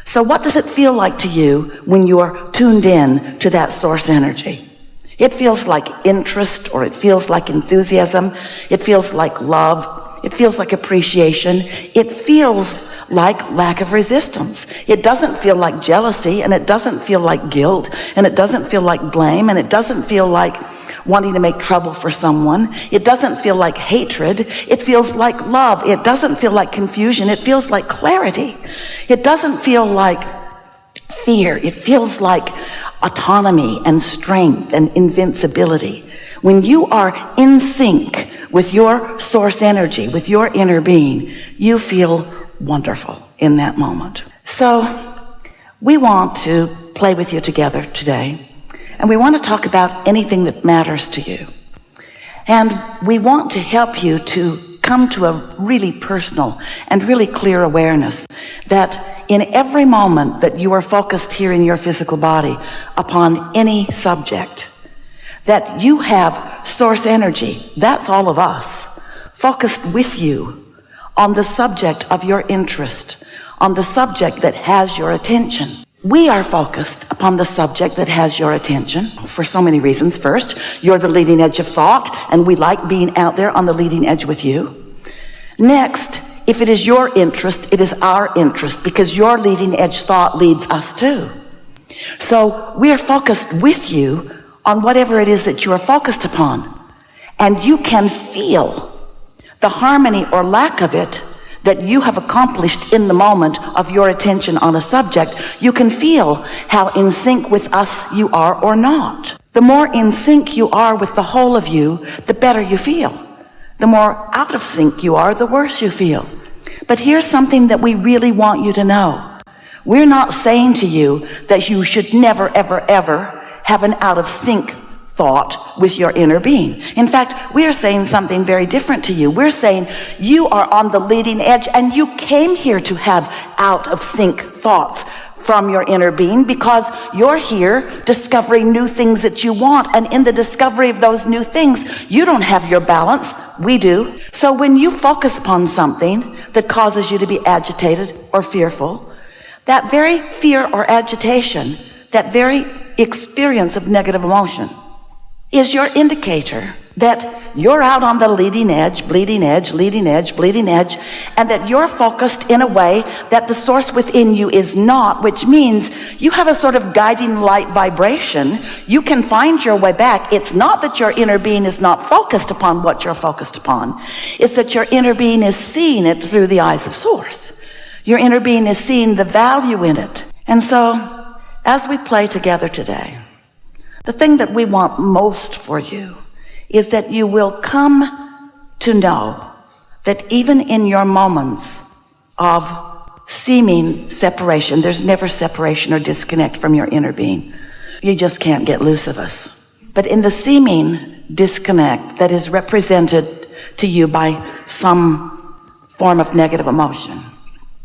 So what does it feel like to you when you're tuned in to that source energy? It feels like interest, or it feels like enthusiasm. It feels like love. It feels like appreciation. It feels like lack of resistance. It doesn't feel like jealousy, and it doesn't feel like guilt, and it doesn't feel like blame, and it doesn't feel like wanting to make trouble for someone. It doesn't feel like hatred. It feels like love. It doesn't feel like confusion. It feels like clarity. It doesn't feel like fear. It feels like autonomy and strength and invincibility. When you are in sync with your source energy, with your inner being, you feel wonderful in that moment. So we want to play with you together today. And we want to talk about anything that matters to you. And we want to help you to come to a really personal and really clear awareness that in every moment that you are focused here in your physical body upon any subject, that you have source energy, that's all of us, focused with you on the subject of your interest, on the subject that has your attention. We are focused upon the subject that has your attention for so many reasons. First, you're the leading edge of thought, and we like being out there on the leading edge with you. Next, if it is your interest, it is our interest, because your leading edge thought leads us too. So we are focused with you on whatever it is that you are focused upon. And you can feel the harmony or lack of it that you have accomplished in the moment of your attention on a subject. You can feel how in sync with us you are or not. The more in sync you are with the whole of you, the better you feel. The more out of sync you are, the worse you feel. But here's something that we really want you to know. We're not saying to you that you should never, ever, ever have an out of sync thought with your inner being. In fact, we are saying something very different to you. We're saying you are on the leading edge, and you came here to have out of sync thoughts from your inner being because you're here discovering new things that you want. And in the discovery of those new things, you don't have your balance. We do. So when you focus upon something that causes you to be agitated or fearful, that very fear or agitation, that very experience of negative emotion, is your indicator that you're out on the leading edge, bleeding edge, leading edge, bleeding edge, and that you're focused in a way that the source within you is not, which means you have a sort of guiding light vibration. You can find your way back. It's not that your inner being is not focused upon what you're focused upon. It's that your inner being is seeing it through the eyes of source. Your inner being is seeing the value in it. And so, as we play together today, the thing that we want most for you is that you will come to know that even in your moments of seeming separation, there's never separation or disconnect from your inner being. You just can't get loose of us. But in the seeming disconnect that is represented to you by some form of negative emotion,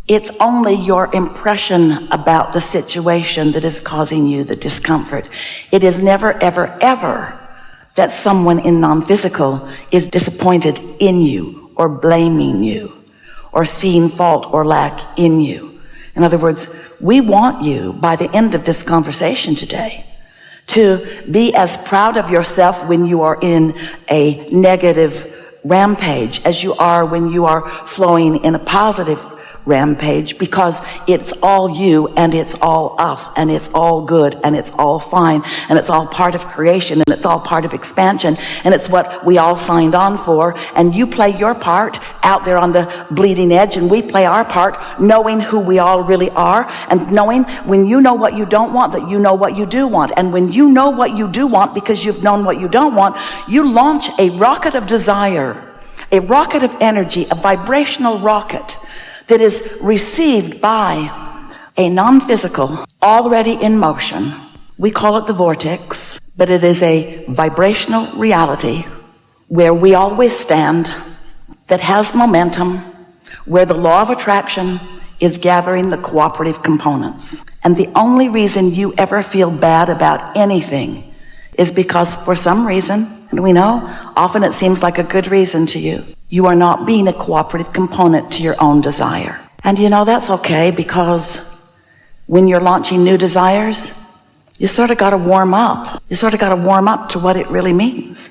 it's only your impression about the situation that is causing you the discomfort. It is never, ever, ever that someone in non-physical is disappointed in you or blaming you or seeing fault or lack in you. In other words, we want you, by the end of this conversation today, to be as proud of yourself when you are in a negative rampage as you are when you are flowing in a positive rampage, because it's all you and it's all us and it's all good and it's all fine and it's all part of creation and it's all part of expansion and it's what we all signed on for. And you play your part out there on the bleeding edge, and we play our part knowing who we all really are, and knowing when you know what you don't want, that you know what you do want. And when you know what you do want because you've known what you don't want, you launch a rocket of desire, a rocket of energy, a vibrational rocket that is received by a non-physical, already in motion. We call it the vortex, but it is a vibrational reality where we always stand, that has momentum, where the law of attraction is gathering the cooperative components. And the only reason you ever feel bad about anything is because for some reason, and we know, often it seems like a good reason to you, you are not being a cooperative component to your own desire. And you know, that's okay, because when you're launching new desires, you sort of got to warm up. You sort of got to warm up to what it really means.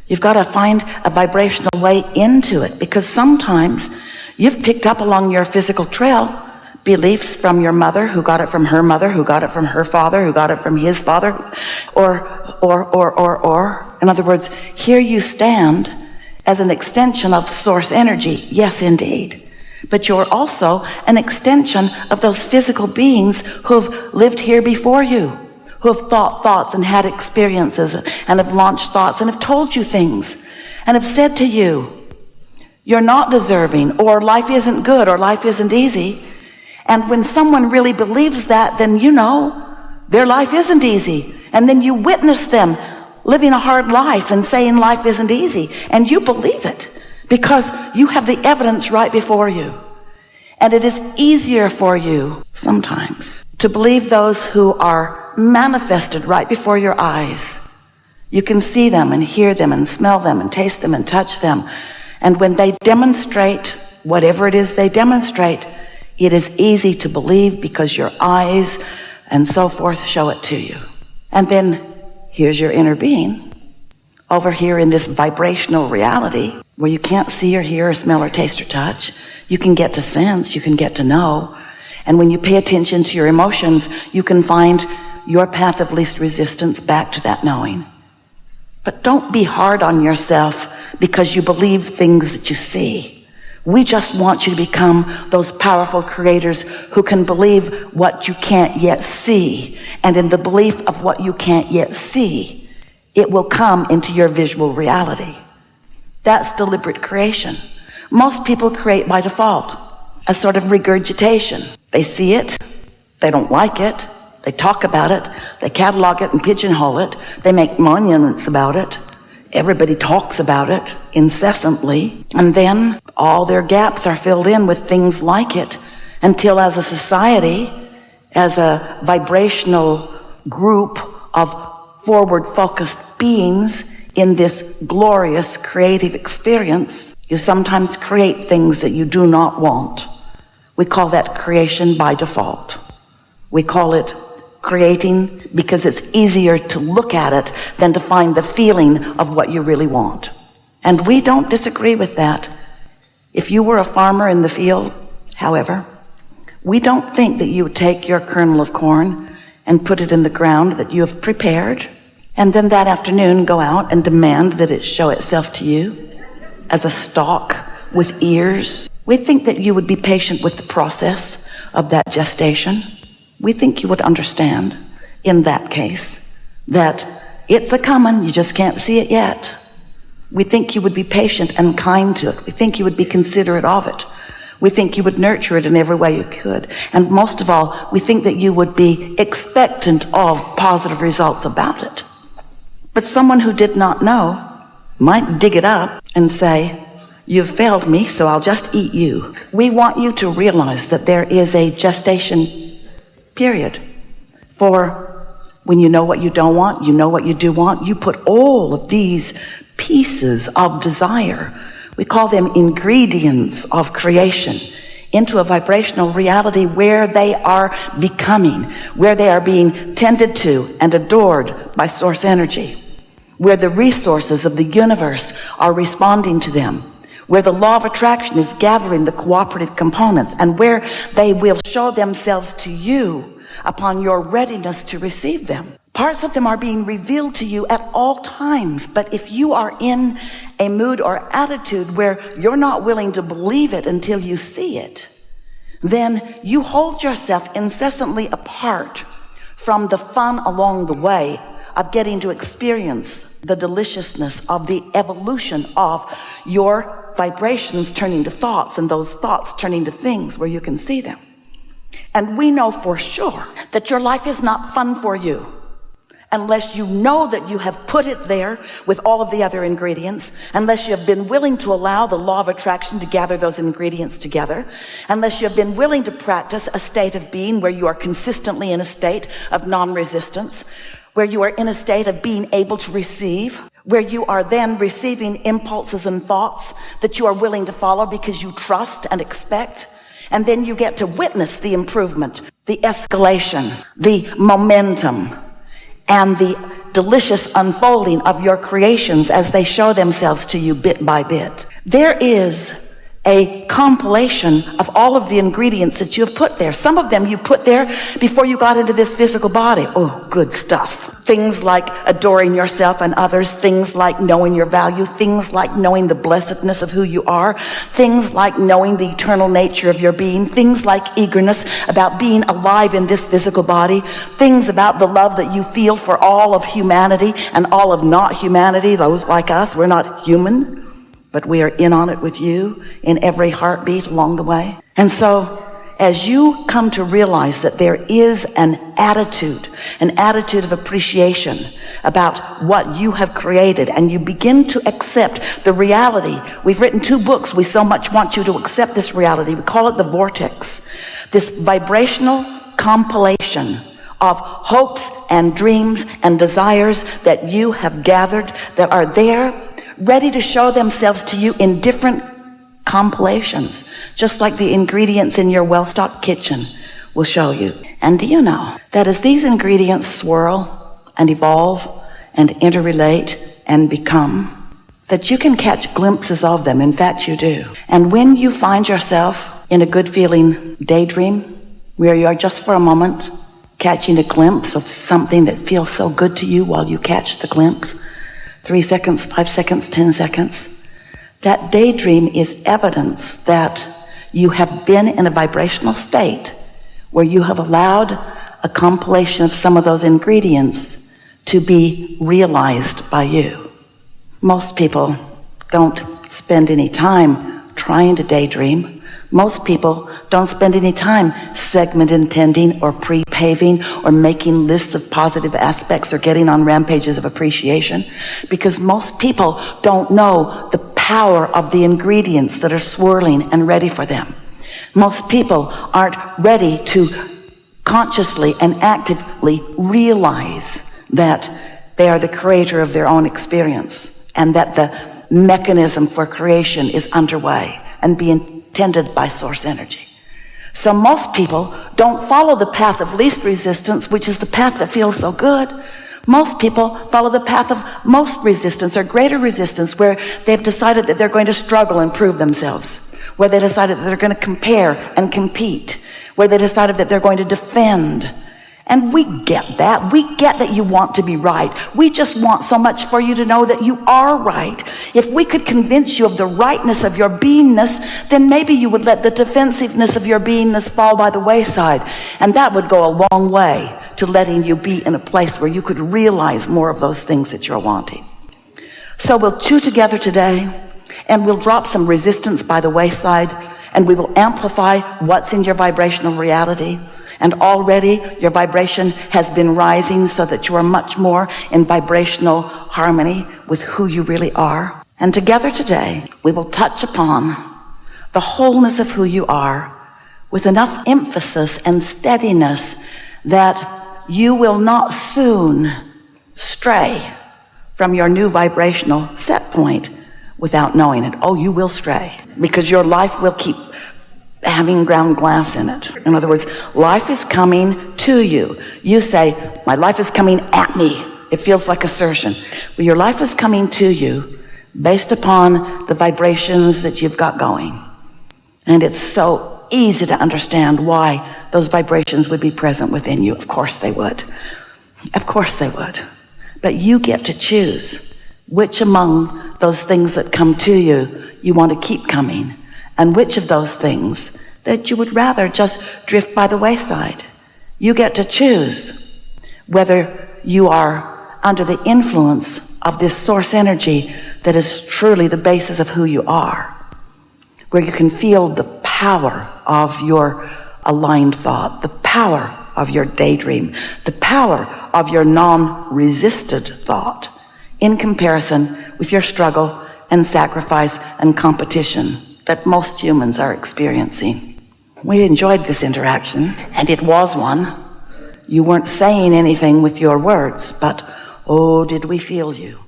You've got to find a vibrational way into it, because sometimes you've picked up along your physical trail beliefs from your mother, who got it from her mother, who got it from her father, who got it from his father, or. In other words, here you stand as an extension of source energy. Yes, indeed. But you're also an extension of those physical beings who've lived here before you, who have thought thoughts and had experiences and have launched thoughts and have told you things and have said to you, you're not deserving, or life isn't good, or life isn't easy. And when someone really believes that, then you know their life isn't easy. And then you witness them living a hard life and saying life isn't easy. And you believe it because you have the evidence right before you. And it is easier for you sometimes to believe those who are manifested right before your eyes. You can see them and hear them and smell them and taste them and touch them. And when they demonstrate whatever it is they demonstrate, it is easy to believe because your eyes and so forth show it to you. And then here's your inner being over here in this vibrational reality where you can't see or hear or smell or taste or touch. You can get to sense, you can get to know. And when you pay attention to your emotions, you can find your path of least resistance back to that knowing. But don't be hard on yourself because you believe things that you see. We just want you to become those powerful creators who can believe what you can't yet see. And in the belief of what you can't yet see, it will come into your visual reality. That's deliberate creation. Most people create by default, a sort of regurgitation. They see it, they don't like it, they talk about it, they catalog it and pigeonhole it, they make monuments about it. Everybody talks about it incessantly, and then all their gaps are filled in with things like it until as a society, as a vibrational group of forward-focused beings in this glorious creative experience, you sometimes create things that you do not want. We call that creation by default. We call it creating because it's easier to look at it than to find the feeling of what you really want. And we don't disagree with that. If you were a farmer in the field, however, we don't think that you would take your kernel of corn and put it in the ground that you have prepared, and then that afternoon go out and demand that it show itself to you as a stalk with ears. We think that you would be patient with the process of that gestation. We think you would understand in that case that it's a-coming, you just can't see it yet. We think you would be patient and kind to it. We think you would be considerate of it. We think you would nurture it in every way you could. And most of all, we think that you would be expectant of positive results about it. But someone who did not know might dig it up and say, you've failed me, so I'll just eat you. We want you to realize that there is a gestation period for when you know what you don't want, you know what you do want, you put all of these pieces of desire, we call them ingredients of creation, into a vibrational reality where they are becoming, where they are being tended to and adored by source energy, where the resources of the universe are responding to them, where the law of attraction is gathering the cooperative components, and where they will show themselves to you upon your readiness to receive them. Parts of them are being revealed to you at all times, but if you are in a mood or attitude where you're not willing to believe it until you see it, then you hold yourself incessantly apart from the fun along the way of getting to experience the deliciousness of the evolution of your vibrations turning to thoughts, and those thoughts turning to things where you can see them. And we know for sure that your life is not fun for you unless you know that you have put it there with all of the other ingredients, unless you have been willing to allow the law of attraction to gather those ingredients together, unless you have been willing to practice a state of being where you are consistently in a state of non-resistance, where you are in a state of being able to receive, where you are then receiving impulses and thoughts that you are willing to follow because you trust and expect. And then you get to witness the improvement, the escalation, the momentum, and the delicious unfolding of your creations as they show themselves to you bit by bit. There is a compilation of all of the ingredients that you have put there. Some of them you put there before you got into this physical body. Oh, good stuff. Things like adoring yourself and others, things like knowing your value, things like knowing the blessedness of who you are, things like knowing the eternal nature of your being, things like eagerness about being alive in this physical body, things about the love that you feel for all of humanity and all of not humanity, those like us. We're not human, but we are in on it with you in every heartbeat along the way. And so as you come to realize that there is an attitude of appreciation about what you have created, and you begin to accept the reality. We've written 2 books. We so much want you to accept this reality. We call it the Vortex, this vibrational compilation of hopes and dreams and desires that you have gathered that are there, ready to show themselves to you in different compilations, just like the ingredients in your well-stocked kitchen will show you. And do you know that as these ingredients swirl and evolve and interrelate and become, that you can catch glimpses of them? In fact, you do. And when you find yourself in a good feeling daydream, where you are just for a moment catching a glimpse of something that feels so good to you while you catch the glimpse, 3 seconds, 5 seconds, 10 seconds, that daydream is evidence that you have been in a vibrational state where you have allowed a compilation of some of those ingredients to be realized by you. Most people don't spend any time trying to daydream. Most people don't spend any time segment intending or pre-paving or making lists of positive aspects or getting on rampages of appreciation, because most people don't know the power of the ingredients that are swirling and ready for them. Most people aren't ready to consciously and actively realize that they are the creator of their own experience, and that the mechanism for creation is underway and being tended by source energy. So most people don't follow the path of least resistance, which is the path that feels so good. Most people follow the path of most resistance or greater resistance, where they've decided that they're going to struggle and prove themselves, where they decided that they're going to compare and compete, where they decided that they're going to defend. And we get that. We get that you want to be right. We just want so much for you to know that you are right. If we could convince you of the rightness of your beingness, then maybe you would let the defensiveness of your beingness fall by the wayside. And that would go a long way to letting you be in a place where you could realize more of those things that you're wanting. So we'll chew together today, and we'll drop some resistance by the wayside, and we will amplify what's in your vibrational reality. And already your vibration has been rising so that you are much more in vibrational harmony with who you really are. And together today, we will touch upon the wholeness of who you are with enough emphasis and steadiness that you will not soon stray from your new vibrational set point without knowing it. Oh, you will stray, because your life will keep having ground glass in it. In other words, life is coming to you. You say, my life is coming at me. It feels like assertion. But your life is coming to you based upon the vibrations that you've got going. And it's so easy to understand why those vibrations would be present within you. Of course they would. Of course they would. But you get to choose which among those things that come to you want to keep coming, and which of those things that you would rather just drift by the wayside. You get to choose whether you are under the influence of this source energy that is truly the basis of who you are, where you can feel the power of your aligned thought, the power of your daydream, the power of your non-resisted thought in comparison with your struggle and sacrifice and competition that most humans are experiencing. We enjoyed this interaction, and it was one. You weren't saying anything with your words, but oh, did we feel you.